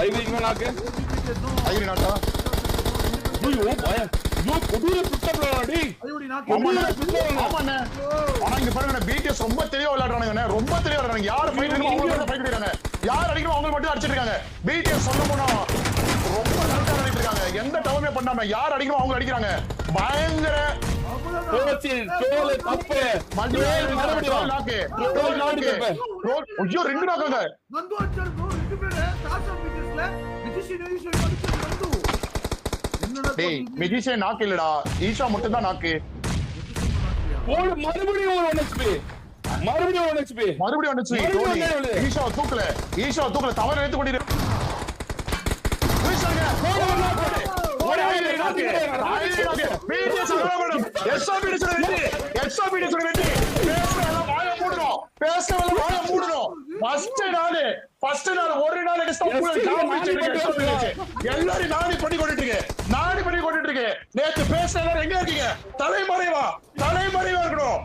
ஐவிக்கு நாக்கு ஐவி நாட்டா ஐயோ பய யோ கொடூர சுத்தப்லடி ஐயோடி நாக்கு ஆமாண்ணே. ஆனா இங்க பாருங்க பிடிஎஸ் ரொம்ப தெளிவா விளையாடுறானுங்க, ரொம்ப தெளிவா விளையாடுறாங்க. யார் ஃபைட் இருக்கோ அவங்க மட்டும் ஃபைட் இருக்காங்க, யார் அடிக்கணும் அவங்க மட்டும் அடிச்சிட்டு இருக்காங்க. பிடிஎஸ் சொல்ல போனா ரொம்ப கரெக்டா விளையாடிட்டு இருக்காங்க, எந்த டவுமே பண்ணாம யார் அடிக்கணும் அவங்க அடிக்கிறாங்க. பயங்கர கோச்சி டோல் தப்பு மறுபடியும் நாக்கு ஐயோ 2 நாக்குங்க. நந்து அடிச்சாரு ப்ரோ, 2 பேரு டாஸ் ஆஃப் பிசினஸ்ல மிஜிஷியன் அடிச்சாரு நந்து. என்னடா டேய் மிஜிஷியன் நாக்கு இல்லடா, ஈஷா மட்டும் தான் நாக்கு. போடு மறுபடியும் ஒரு 1 HP மறுபடியும் 1 HP மறுபடியும் வந்துச்சு. ஈஷா தூக்கல தவறு எடுத்து கொண்டிரு. எல்லாரும் நாடி பண்ணி கொண்டுட்டு இருக்கு. நேத்து பேசுற எங்க இருக்கீங்க? தலைமறைவா இருக்கணும்.